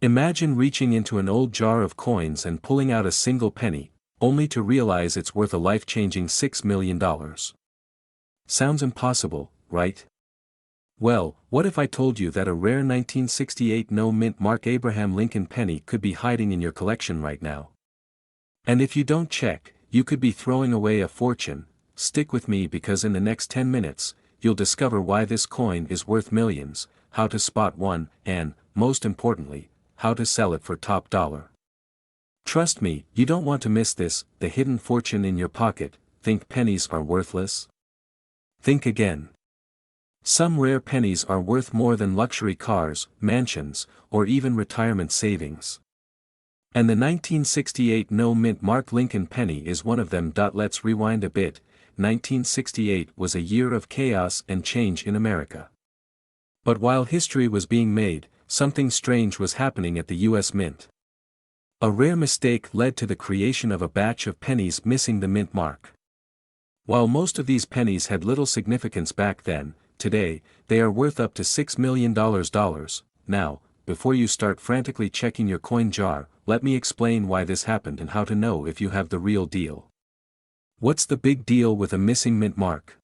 Imagine reaching into an old jar of coins and pulling out a single penny, only to realize it's worth a life-changing $6 million. Sounds impossible, right? Well, what if I told you that a rare 1968 no-mint Mark Abraham Lincoln penny could be hiding in your collection right now? And if you don't check, you could be throwing away a fortune. Stick with me because in the next 10 minutes, you'll discover why this coin is worth millions, how to spot one, and, most importantly, how to sell it for top dollar. Trust me, you don't want to miss this, the hidden fortune in your pocket. Think pennies are worthless? Think again. Some rare pennies are worth more than luxury cars, mansions, or even retirement savings. And the 1968 no-mint Mark Lincoln penny is one of them. Let's rewind a bit. 1968 was a year of chaos and change in America. But while history was being made, something strange was happening at the U.S. Mint. A rare mistake led to the creation of a batch of pennies missing the mint mark. While most of these pennies had little significance back then, today, they are worth up to $6 million. Now, before you start frantically checking your coin jar, let me explain why this happened and how to know if you have the real deal. What's the big deal with a missing mint mark?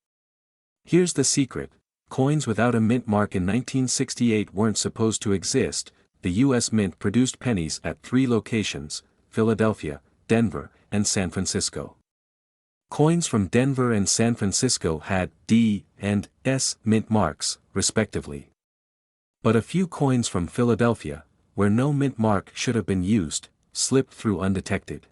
Here's the secret. Coins without a mint mark in 1968 weren't supposed to exist. The U.S. Mint produced pennies at 3 locations: Philadelphia, Denver, and San Francisco. Coins from Denver and San Francisco had D and S mint marks, respectively. But a few coins from Philadelphia, where no mint mark should have been used, slipped through undetected.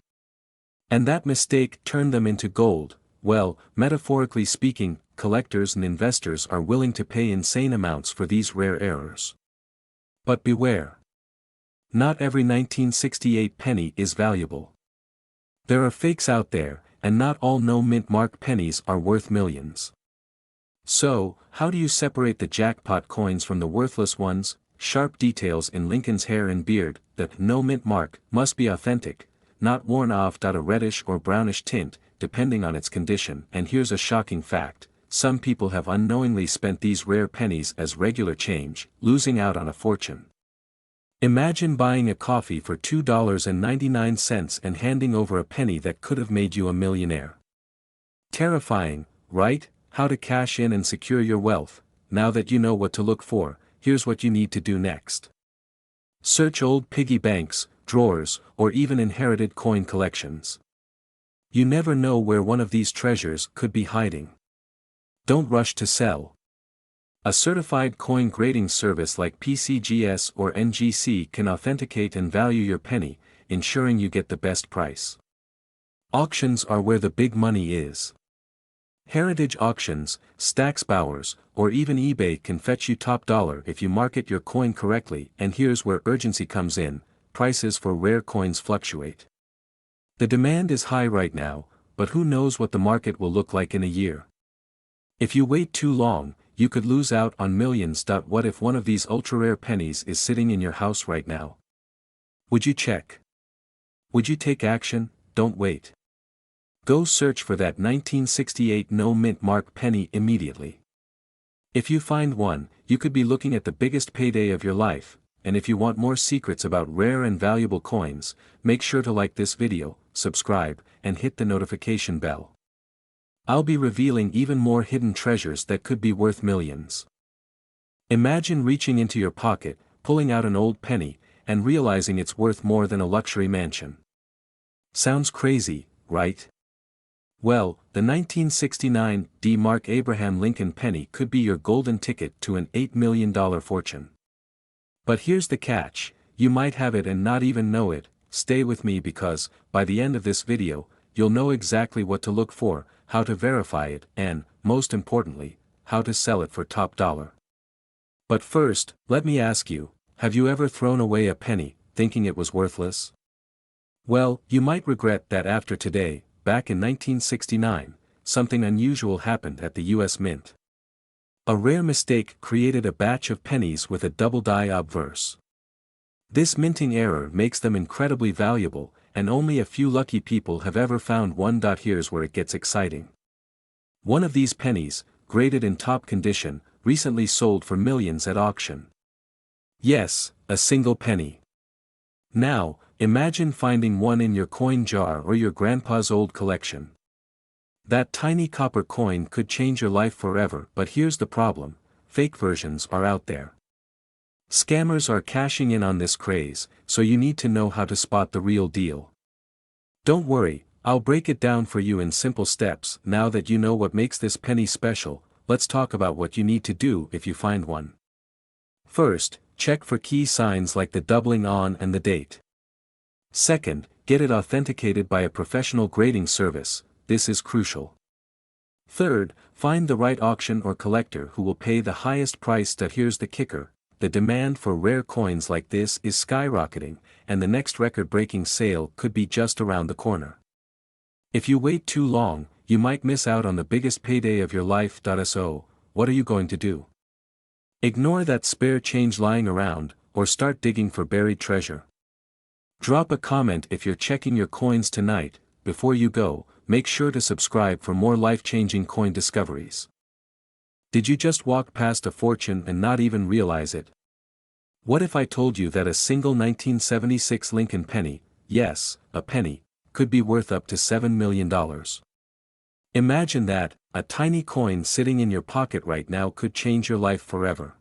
And that mistake turned them into gold. Well, metaphorically speaking, collectors and investors are willing to pay insane amounts for these rare errors. But beware. Not every 1968 penny is valuable. There are fakes out there, and not all no-mint mark pennies are worth millions. So, how do you separate the jackpot coins from the worthless ones? Sharp details in Lincoln's hair and beard. The no-mint mark must be authentic, not worn off. A reddish or brownish tint, depending on its condition. And here's a shocking fact: some people have unknowingly spent these rare pennies as regular change, losing out on a fortune. Imagine buying a coffee for $2.99 and handing over a penny that could have made you a millionaire. Terrifying, right? How to cash in and secure your wealth. Now that you know what to look for, here's what you need to do next. Search old piggy banks, drawers, or even inherited coin collections. You never know where one of these treasures could be hiding. Don't rush to sell. A certified coin grading service like PCGS or NGC can authenticate and value your penny, ensuring you get the best price. Auctions are where the big money is. Heritage auctions, Stack's Bowers, or even eBay can fetch you top dollar if you market your coin correctly. And here's where urgency comes in: prices for rare coins fluctuate. The demand is high right now, but who knows what the market will look like in a year. If you wait too long, you could lose out on millions. What if one of these ultra-rare pennies is sitting in your house right now? Would you check? Would you take action? Don't wait. Go search for that 1968 no-mint mark penny immediately. If you find one, you could be looking at the biggest payday of your life. And if you want more secrets about rare and valuable coins, make sure to like this video, subscribe, and hit the notification bell. I'll be revealing even more hidden treasures that could be worth millions. Imagine reaching into your pocket, pulling out an old penny, and realizing it's worth more than a luxury mansion. Sounds crazy, right? Well, the 1969 D. Mark Abraham Lincoln penny could be your golden ticket to an $8 million fortune. But here's the catch: you might have it and not even know it. Stay with me because, by the end of this video, you'll know exactly what to look for, how to verify it, and, most importantly, how to sell it for top dollar. But first, let me ask you, have you ever thrown away a penny, thinking it was worthless? Well, you might regret that after today. Back in 1969, something unusual happened at the U.S. Mint. A rare mistake created a batch of pennies with a double die obverse. This minting error makes them incredibly valuable, and only a few lucky people have ever found one. Here's where it gets exciting. One of these pennies, graded in top condition, recently sold for millions at auction. Yes, a single penny. Now, imagine finding one in your coin jar or your grandpa's old collection. That tiny copper coin could change your life forever, but here's the problem: fake versions are out there. Scammers are cashing in on this craze, so you need to know how to spot the real deal. Don't worry, I'll break it down for you in simple steps. Now that you know what makes this penny special, let's talk about what you need to do if you find one. First, check for key signs like the doubling on and the date. Second, get it authenticated by a professional grading service. This is crucial. Third, find the right auction or collector who will pay the highest price. Here's the kicker: the demand for rare coins like this is skyrocketing, and the next record-breaking sale could be just around the corner. If you wait too long, you might miss out on the biggest payday of your life. So, what are you going to do? Ignore that spare change lying around, or start digging for buried treasure. Drop a comment if you're checking your coins tonight. Before you go, make sure to subscribe for more life-changing coin discoveries. Did you just walk past a fortune and not even realize it? What if I told you that a single 1976 Lincoln penny, yes, a penny, could be worth up to $7 million? Imagine that: a tiny coin sitting in your pocket right now could change your life forever.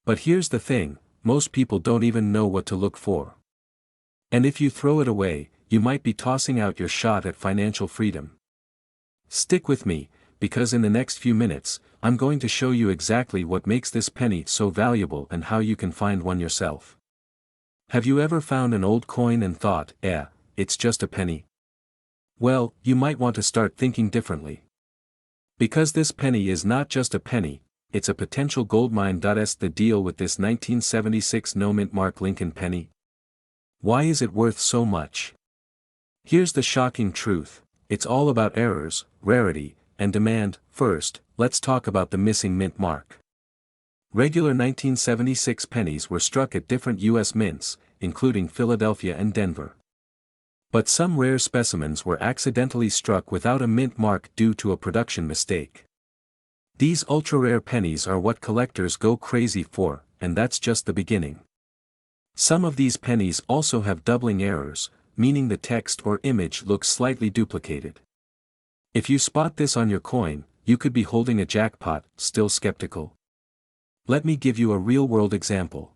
But here's the thing: most people don't even know what to look for. And if you throw it away, you might be tossing out your shot at financial freedom. Stick with me, because in the next few minutes, I'm going to show you exactly what makes this penny so valuable and how you can find one yourself. Have you ever found an old coin and thought, it's just a penny? Well, you might want to start thinking differently. Because this penny is not just a penny, it's a potential goldmine. The deal with this 1976 no-mint mark Lincoln penny. Why is it worth so much? Here's the shocking truth: it's all about errors, rarity, and demand. First, let's talk about the missing mint mark. Regular 1976 pennies were struck at different U.S. mints, including Philadelphia and Denver. But some rare specimens were accidentally struck without a mint mark due to a production mistake. These ultra-rare pennies are what collectors go crazy for, and that's just the beginning. Some of these pennies also have doubling errors, meaning the text or image looks slightly duplicated. If you spot this on your coin, you could be holding a jackpot. Still skeptical? Let me give you a real-world example.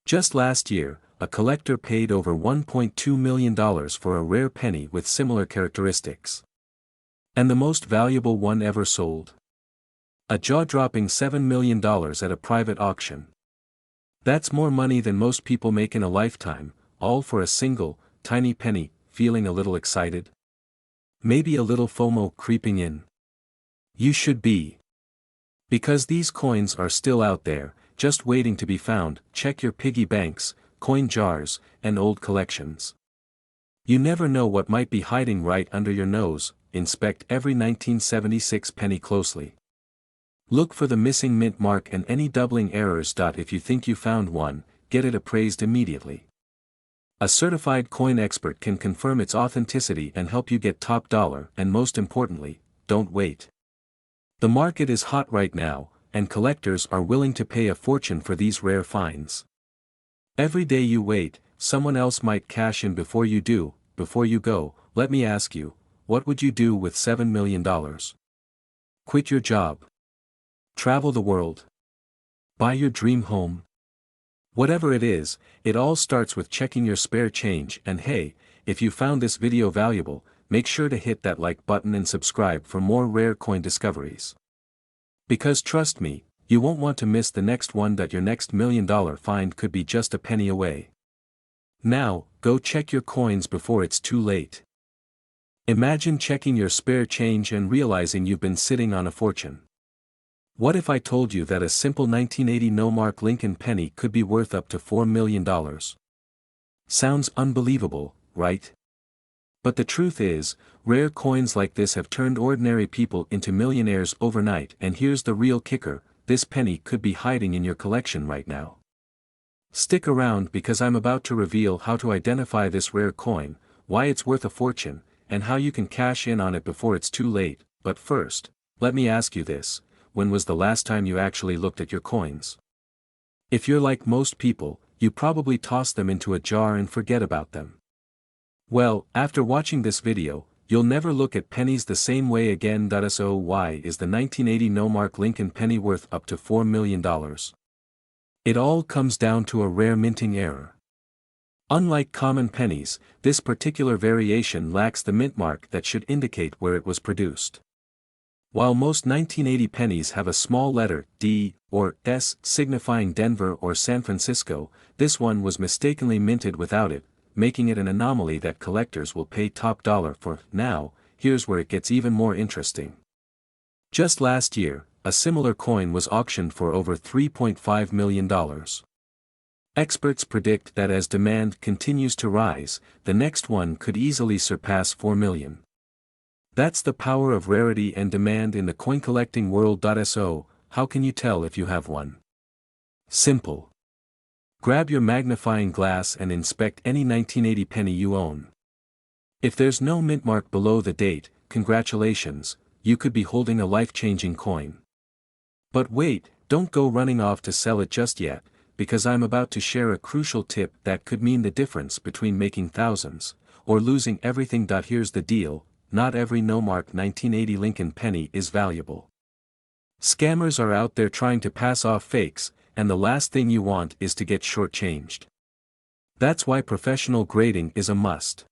Just last year, a collector paid over $1.2 million for a rare penny with similar characteristics. And the most valuable one ever sold? A jaw-dropping $7 million at a private auction. That's more money than most people make in a lifetime, all for a single, tiny penny. Feeling a little excited? Maybe a little FOMO creeping in? You should be. Because these coins are still out there, just waiting to be found. Check your piggy banks, coin jars, and old collections. You never know what might be hiding right under your nose. Inspect every 1976 penny closely. Look for the missing mint mark and any doubling errors. If you think you found one, get it appraised immediately. A certified coin expert can confirm its authenticity and help you get top dollar, and most importantly, don't wait. The market is hot right now, and collectors are willing to pay a fortune for these rare finds. Every day you wait, someone else might cash in before you do. Before you go, let me ask you, what would you do with $7 million? Quit your job? Travel the world? Buy your dream home? Whatever it is, it all starts with checking your spare change. And hey, if you found this video valuable, make sure to hit that like button and subscribe for more rare coin discoveries. Because trust me, you won't want to miss the next one. Your next $1 million find could be just a penny away. Now, go check your coins before it's too late. Imagine checking your spare change and realizing you've been sitting on a fortune. What if I told you that a simple 1980 no-mark Lincoln penny could be worth up to $4 million? Sounds unbelievable, right? But the truth is, rare coins like this have turned ordinary people into millionaires overnight. And here's the real kicker: this penny could be hiding in your collection right now. Stick around, because I'm about to reveal how to identify this rare coin, why it's worth a fortune, and how you can cash in on it before it's too late. But first, let me ask you this: when was the last time you actually looked at your coins? If you're like most people, you probably toss them into a jar and forget about them. Well, after watching this video, you'll never look at pennies the same way again. So why is the 1980 no-mark Lincoln penny worth up to $4 million? It all comes down to a rare minting error. Unlike common pennies, this particular variation lacks the mint mark that should indicate where it was produced. While most 1980 pennies have a small letter D or S signifying Denver or San Francisco, this one was mistakenly minted without it, making it an anomaly that collectors will pay top dollar for. Now, here's where it gets even more interesting. Just last year, a similar coin was auctioned for over $3.5 million. Experts predict that as demand continues to rise, the next one could easily surpass $4 million. That's the power of rarity and demand in the coin collecting world. So, how can you tell if you have one? Simple. Grab your magnifying glass and inspect any 1980 penny you own. If there's no mint mark below the date, congratulations, you could be holding a life-changing coin. But wait, don't go running off to sell it just yet, because I'm about to share a crucial tip that could mean the difference between making thousands, or losing everything. Here's the deal. Not every no-mark 1980 Lincoln penny is valuable. Scammers are out there trying to pass off fakes, and the last thing you want is to get shortchanged. That's why professional grading is a must.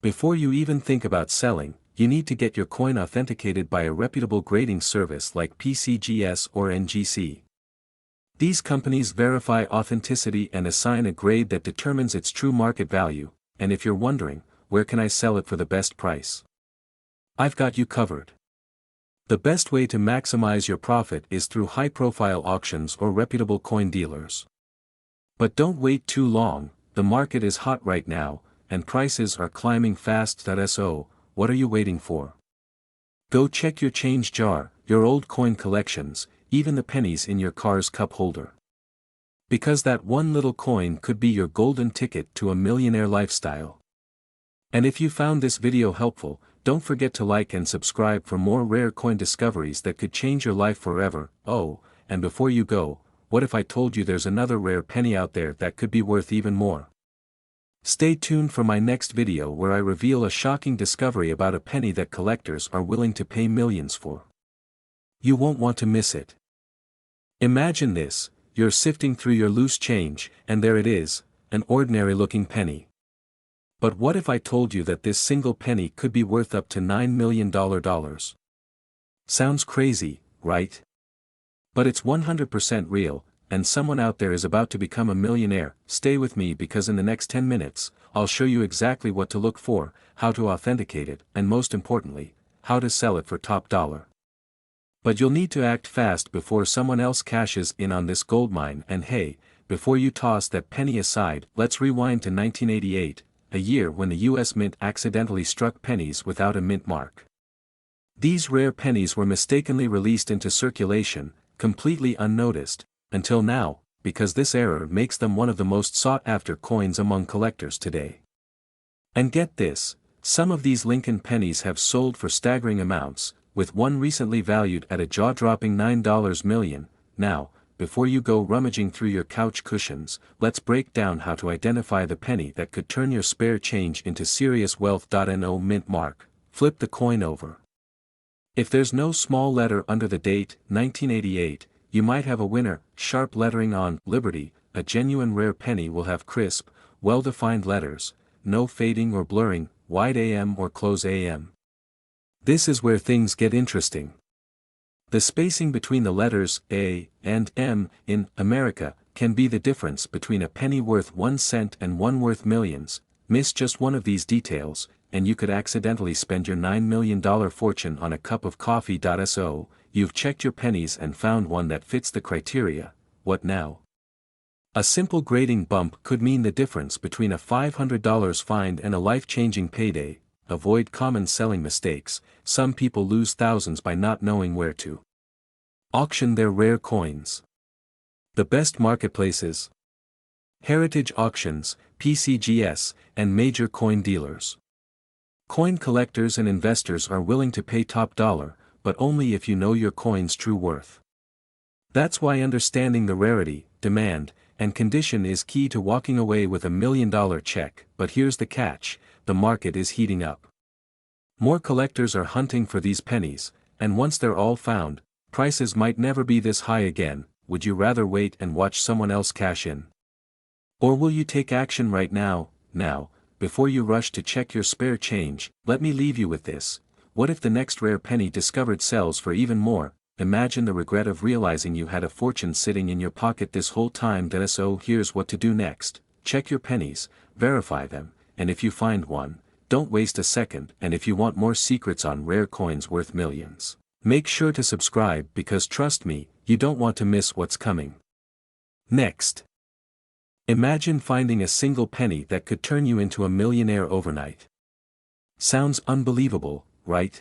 Before you even think about selling, you need to get your coin authenticated by a reputable grading service like PCGS or NGC. These companies verify authenticity and assign a grade that determines its true market value, and if you're wondering, where can I sell it for the best price? I've got you covered. The best way to maximize your profit is through high-profile auctions or reputable coin dealers. But don't wait too long, the market is hot right now, and prices are climbing fast. So, what are you waiting for? Go check your change jar, your old coin collections, even the pennies in your car's cup holder. Because that one little coin could be your golden ticket to a millionaire lifestyle. And if you found this video helpful, don't forget to like and subscribe for more rare coin discoveries that could change your life forever. Oh, and before you go, what if I told you there's another rare penny out there that could be worth even more? Stay tuned for my next video where I reveal a shocking discovery about a penny that collectors are willing to pay millions for. You won't want to miss it. Imagine this, you're sifting through your loose change, and there it is, an ordinary-looking penny. But what if I told you that this single penny could be worth up to $9 million? Sounds crazy, right? But it's 100% real, and someone out there is about to become a millionaire. Stay with me because in the next 10 minutes, I'll show you exactly what to look for, how to authenticate it, and most importantly, how to sell it for top dollar. But you'll need to act fast before someone else cashes in on this goldmine. And hey, before you toss that penny aside, let's rewind to 1988. A year when the US Mint accidentally struck pennies without a mint mark. These rare pennies were mistakenly released into circulation, completely unnoticed, until now, because this error makes them one of the most sought-after coins among collectors today. And get this, some of these Lincoln pennies have sold for staggering amounts, with one recently valued at a jaw-dropping $9 million. Now, before you go rummaging through your couch cushions, let's break down how to identify the penny that could turn your spare change into serious wealth. No mint mark. Flip the coin over. If there's no small letter under the date, 1988, you might have a winner. Sharp lettering on Liberty. A genuine rare penny will have crisp, well-defined letters, no fading or blurring, wide AM or close AM. This is where things get interesting. The spacing between the letters A and M in America can be the difference between a penny worth 1 cent and one worth millions. Miss just one of these details, and you could accidentally spend your $9 million fortune on a cup of coffee. So, you've checked your pennies and found one that fits the criteria. What now? A simple grading bump could mean the difference between a $500 find and a life-changing payday. Avoid common selling mistakes. Some people lose thousands by not knowing where to auction their rare coins. The best marketplaces: heritage auctions, PCGS, and major coin dealers. Coin collectors and investors are willing to pay top dollar, but only if you know your coin's true worth. That's why understanding the rarity, demand, and condition is key to walking away with $1 million check. But here's the catch: the market is heating up. More collectors are hunting for these pennies, and once they're all found, prices might never be this high again. Would you rather wait and watch someone else cash in? Or will you take action right now? Now, before you rush to check your spare change, let me leave you with this. What if the next rare penny discovered sells for even more? Imagine the regret of realizing you had a fortune sitting in your pocket this whole time. So here's what to do next: check your pennies, verify them, and if you find one, don't waste a second. And if you want more secrets on rare coins worth millions, make sure to subscribe, because trust me, you don't want to miss what's coming next. Imagine finding a single penny that could turn you into a millionaire overnight. Sounds unbelievable, right?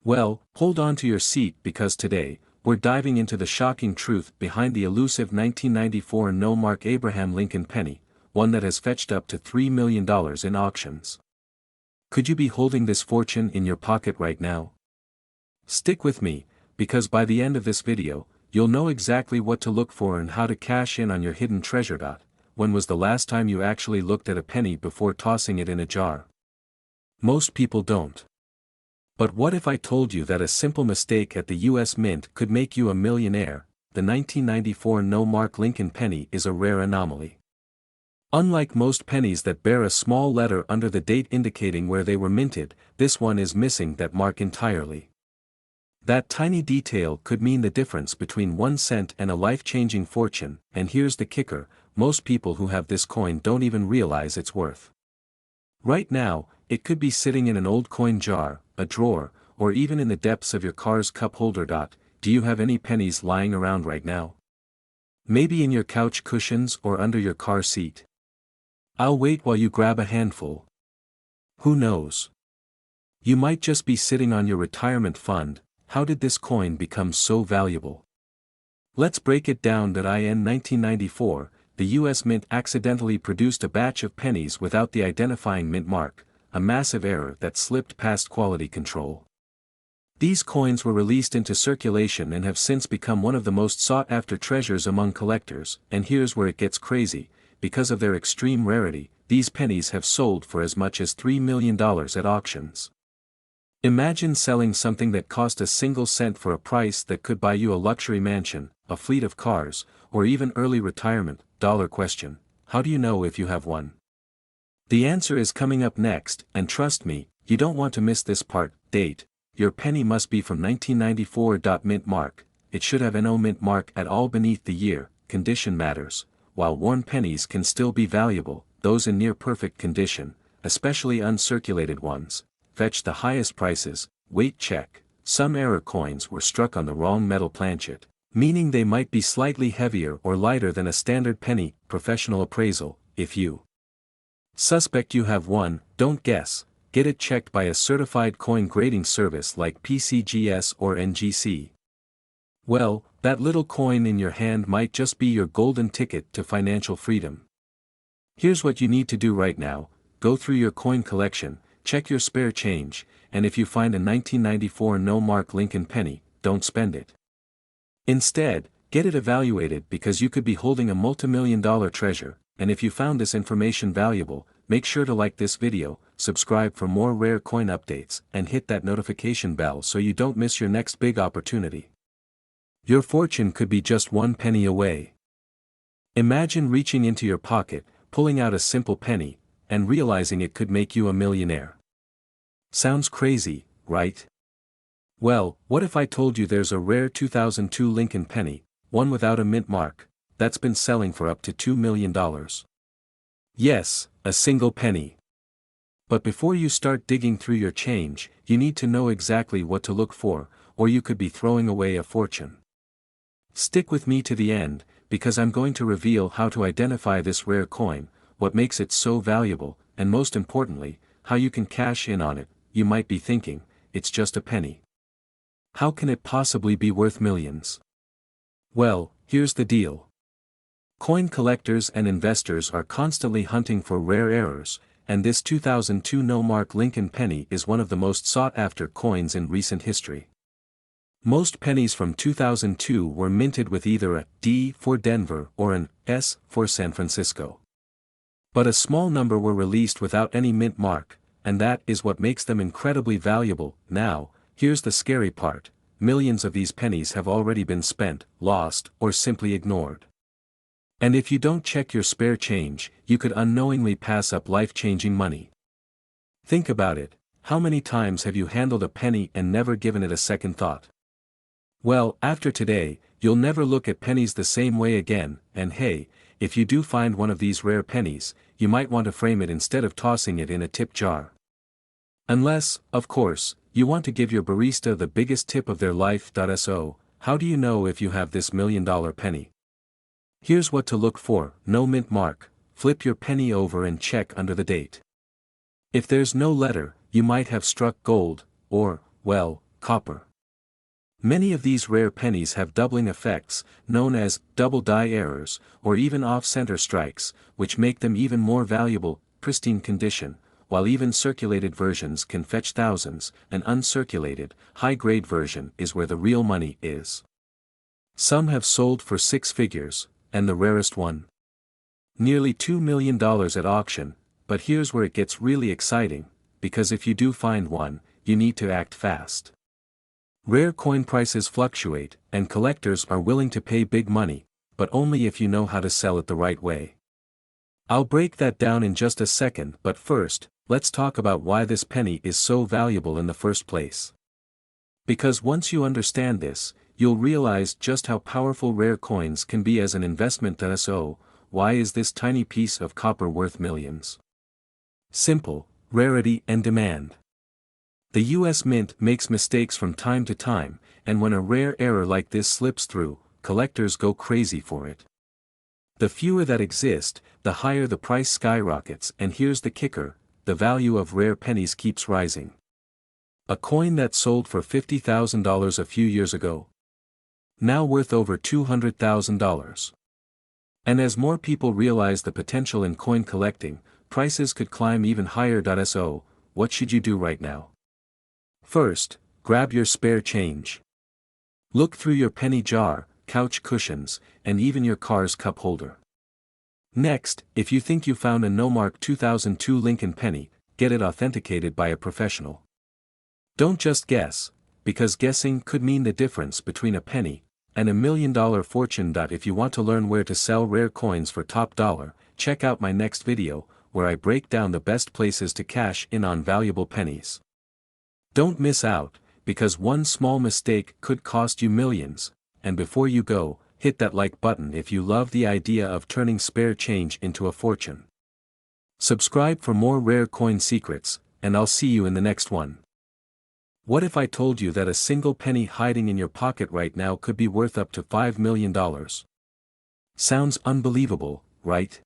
Well, hold on to your seat, because today, we're diving into the shocking truth behind the elusive 1994 no-mark Abraham Lincoln penny, one that has fetched up to $3 million in auctions. Could you be holding this fortune in your pocket right now? Stick with me, because by the end of this video, you'll know exactly what to look for and how to cash in on your hidden treasure. When was the last time you actually looked at a penny before tossing it in a jar? Most people don't. But what if I told you that a simple mistake at the US Mint could make you a millionaire? The 1994 no-mark Lincoln penny is a rare anomaly. Unlike most pennies that bear a small letter under the date indicating where they were minted, this one is missing that mark entirely. That tiny detail could mean the difference between 1 cent and a life-changing fortune, and here's the kicker: most people who have this coin don't even realize its worth. Right now, it could be sitting in an old coin jar, a drawer, or even in the depths of your car's cup holder. Do you have any pennies lying around right now? Maybe in your couch cushions or under your car seat? I'll wait while you grab a handful. Who knows? You might just be sitting on your retirement fund. How did this coin become so valuable? Let's break it down. In 1994, the US Mint accidentally produced a batch of pennies without the identifying mint mark, a massive error that slipped past quality control. These coins were released into circulation and have since become one of the most sought-after treasures among collectors. And here's where it gets crazy: because of their extreme rarity, these pennies have sold for as much as $3 million at auctions. Imagine selling something that cost a single cent for a price that could buy you a luxury mansion, a fleet of cars, or even early retirement. Question: how do you know if you have one? The answer is coming up next, and trust me, you don't want to miss this part. Date: your penny must be from 1994. Mint mark: it should have no mint mark at all beneath the year. Condition matters: while worn pennies can still be valuable, those in near perfect condition, especially uncirculated ones, fetch the highest prices. Weight check: some error coins were struck on the wrong metal planchet, meaning they might be slightly heavier or lighter than a standard penny. Professional appraisal: if you suspect you have one, don't guess, get it checked by a certified coin grading service like PCGS or NGC. Well, that little coin in your hand might just be your golden ticket to financial freedom. Here's what you need to do right now: go through your coin collection, check your spare change, and if you find a 1994 no-mark Lincoln penny, don't spend it. Instead, get it evaluated, because you could be holding a multi-million-dollar treasure. And if you found this information valuable, make sure to like this video, subscribe for more rare coin updates, and hit that notification bell so you don't miss your next big opportunity. Your fortune could be just 1 penny away. Imagine reaching into your pocket, pulling out a simple penny, and realizing it could make you a millionaire. Sounds crazy, right? Well, what if I told you there's a rare 2002 Lincoln penny, one without a mint mark, that's been selling for up to $2 million? Yes, a single penny. But before you start digging through your change, you need to know exactly what to look for, or you could be throwing away a fortune. Stick with me to the end, because I'm going to reveal how to identify this rare coin, what makes it so valuable, and most importantly, how you can cash in on it. You might be thinking, it's just a penny. How can it possibly be worth millions? Well, here's the deal. Coin collectors and investors are constantly hunting for rare errors, and this 2002 no-mark Lincoln penny is one of the most sought-after coins in recent history. Most pennies from 2002 were minted with either a D for Denver or an S for San Francisco. But a small number were released without any mint mark, and that is what makes them incredibly valuable. Now, here's the scary part: millions of these pennies have already been spent, lost, or simply ignored. And if you don't check your spare change, you could unknowingly pass up life-changing money. Think about it: how many times have you handled a penny and never given it a second thought? Well, after today, you'll never look at pennies the same way again. And hey, if you do find one of these rare pennies, you might want to frame it instead of tossing it in a tip jar. Unless, of course, you want to give your barista the biggest tip of their life. So, how do you know if you have this $1,000,000 penny? Here's what to look for: no mint mark. Flip your penny over and check under the date. If there's no letter, you might have struck gold, or, well, copper. Many of these rare pennies have doubling effects, known as double die errors, or even off-center strikes, which make them even more valuable. Pristine condition: while even circulated versions can fetch thousands, an uncirculated, high-grade version is where the real money is. Some have sold for six figures, and the rarest one? Nearly $2 million at auction. But here's where it gets really exciting, because if you do find one, you need to act fast. Rare coin prices fluctuate, and collectors are willing to pay big money, but only if you know how to sell it the right way. I'll break that down in just a second, but first, let's talk about why this penny is so valuable in the first place. Because once you understand this, you'll realize just how powerful rare coins can be as an investment. So, why is this tiny piece of copper worth millions? Simple: rarity and demand. The US Mint makes mistakes from time to time, and when a rare error like this slips through, collectors go crazy for it. The fewer that exist, the higher the price skyrockets. And here's the kicker: the value of rare pennies keeps rising. A coin that sold for $50,000 a few years ago, now worth over $200,000. And as more people realize the potential in coin collecting, prices could climb even higher. So, what should you do right now? First, grab your spare change. Look through your penny jar, couch cushions, and even your car's cup holder. Next, if you think you found a no-mark 2002 Lincoln penny, get it authenticated by a professional. Don't just guess, because guessing could mean the difference between a penny and $1,000,000 fortune. If you want to learn where to sell rare coins for top dollar, check out my next video, where I break down the best places to cash in on valuable pennies. Don't miss out, because one small mistake could cost you millions. And before you go, hit that like button if you love the idea of turning spare change into a fortune. Subscribe for more rare coin secrets, and I'll see you in the next one. What if I told you that a single penny hiding in your pocket right now could be worth up to $5 million? Sounds unbelievable, right?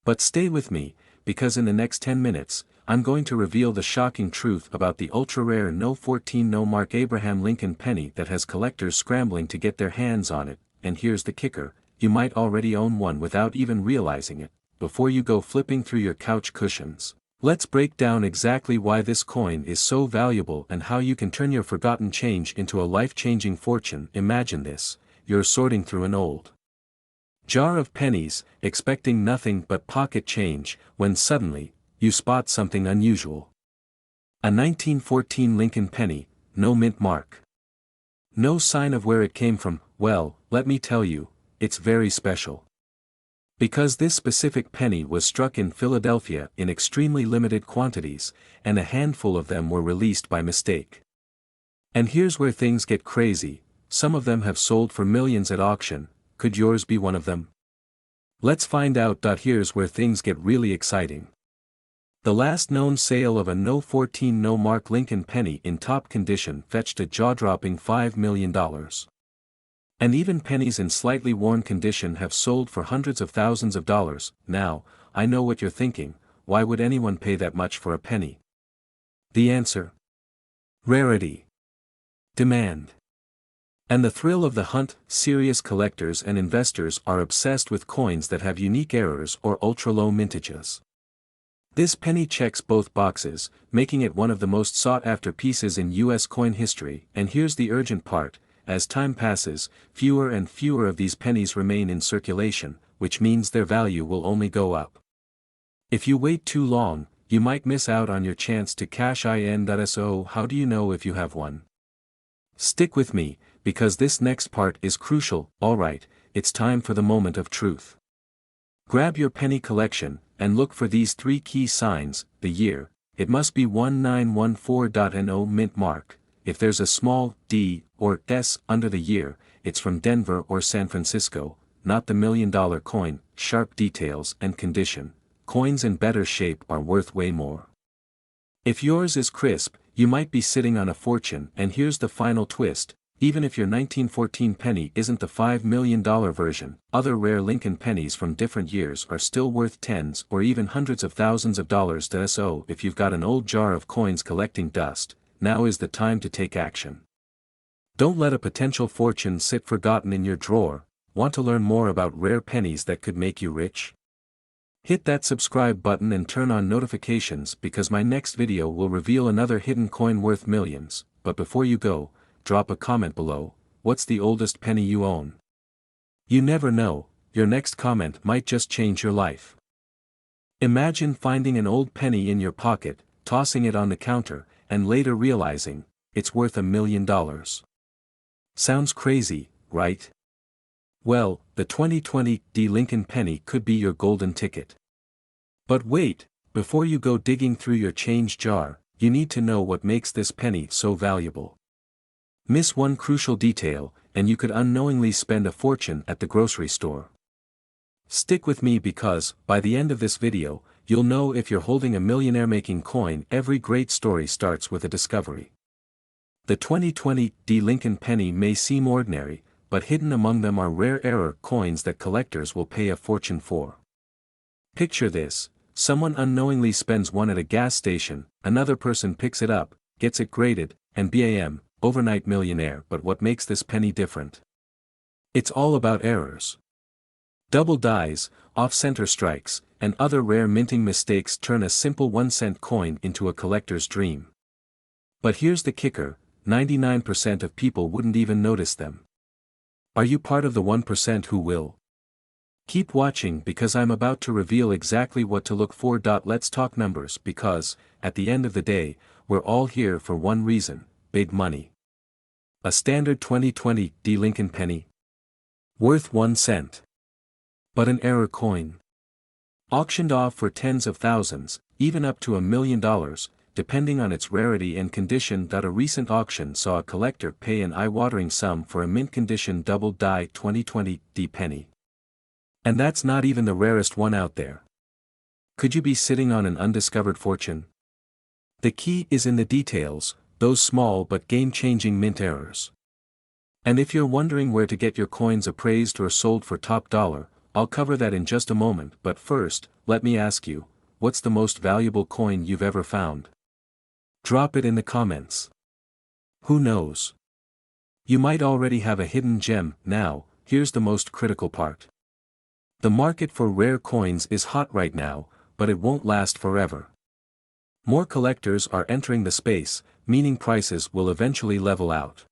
But stay with me, because in the next 10 minutes, I'm going to reveal the shocking truth about the ultra-rare No. 14 no-mark Abraham Lincoln penny that has collectors scrambling to get their hands on it. And here's the kicker: you might already own one without even realizing it. Before you go flipping through your couch cushions, let's break down exactly why this coin is so valuable and how you can turn your forgotten change into a life-changing fortune. Imagine this: you're sorting through an old jar of pennies, expecting nothing but pocket change, when suddenly, you spot something unusual. A 1914 Lincoln penny, no mint mark. No sign of where it came from. Well, let me tell you, it's very special. Because this specific penny was struck in Philadelphia in extremely limited quantities, and a handful of them were released by mistake. And here's where things get crazy: some of them have sold for millions at auction. Could yours be one of them? Let's find out. Here's where things get really exciting. The last known sale of a No. 14 no-mark Lincoln penny in top condition fetched a jaw-dropping $5 million. And even pennies in slightly worn condition have sold for hundreds of thousands of dollars. Now, I know what you're thinking: why would anyone pay that much for a penny? The answer: rarity, demand, and the thrill of the hunt. Serious collectors and investors are obsessed with coins that have unique errors or ultra-low mintages. This penny checks both boxes, making it one of the most sought-after pieces in US coin history, and here's the urgent part: as time passes, fewer and fewer of these pennies remain in circulation, which means their value will only go up. If you wait too long, you might miss out on your chance to cash in. So how do you know if you have one? Stick with me, because this next part is crucial. Alright, it's time for the moment of truth. Grab your penny collection, and look for these three key signs: the year, it must be 1914.no mint mark, if there's a small d or s under the year, it's from Denver or San Francisco, not the $1 million coin. Sharp details and condition, coins in better shape are worth way more. If yours is crisp, you might be sitting on a fortune. And here's the final twist: even if your 1914 penny isn't the $5 million version, other rare Lincoln pennies from different years are still worth tens or even hundreds of thousands of dollars. So if you've got an old jar of coins collecting dust, now is the time to take action. Don't let a potential fortune sit forgotten in your drawer. Want to learn more about rare pennies that could make you rich? Hit that subscribe button and turn on notifications, because my next video will reveal another hidden coin worth millions. But before you go, drop a comment below. What's the oldest penny you own? You never know, your next comment might just change your life. Imagine finding an old penny in your pocket, tossing it on the counter, and later realizing it's worth $1 million. Sounds crazy, right? Well, the 2020 Lincoln penny could be your golden ticket. But wait, before you go digging through your change jar, you need to know what makes this penny so valuable. Miss one crucial detail, and you could unknowingly spend a fortune at the grocery store. Stick with me, because, by the end of this video, you'll know if you're holding a millionaire-making coin. Every great story starts with a discovery. The 2020 Lincoln penny may seem ordinary, but hidden among them are rare error coins that collectors will pay a fortune for. Picture this: someone unknowingly spends one at a gas station, another person picks it up, gets it graded, and bam, overnight millionaire. But what makes this penny different? It's all about errors. Double dies, off-center strikes, and other rare minting mistakes turn a simple 1-cent coin into a collector's dream. But here's the kicker: 99% of people wouldn't even notice them. Are you part of the 1% who will? Keep watching, because I'm about to reveal exactly what to look for. Let's talk numbers, because, at the end of the day, we're all here for one reason: big money. A standard 2020 Lincoln penny, worth 1 cent. But an error coin, auctioned off for tens of thousands, even up to $1 million, depending on its rarity and condition. A recent auction saw a collector pay an eye-watering sum for a mint-condition double-die 2020 penny. And that's not even the rarest one out there. Could you be sitting on an undiscovered fortune? The key is in the details, those small but game-changing mint errors. And if you're wondering where to get your coins appraised or sold for top dollar, I'll cover that in just a moment. But first, let me ask you, what's the most valuable coin you've ever found? Drop it in the comments. Who knows? You might already have a hidden gem. Now, here's the most critical part. The market for rare coins is hot right now, but it won't last forever. More collectors are entering the space, meaning prices will eventually level out.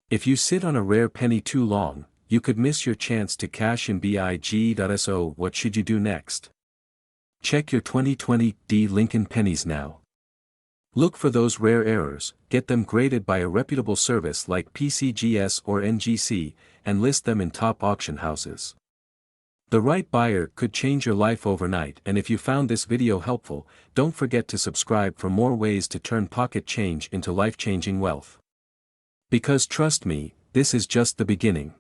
If you sit on a rare penny too long, you could miss your chance to cash in big. So what should you do next? Check your 2020 Lincoln pennies now. Look for those rare errors, get them graded by a reputable service like PCGS or NGC, and list them in top auction houses. The right buyer could change your life overnight. And if you found this video helpful, don't forget to subscribe for more ways to turn pocket change into life-changing wealth. Because trust me, this is just the beginning.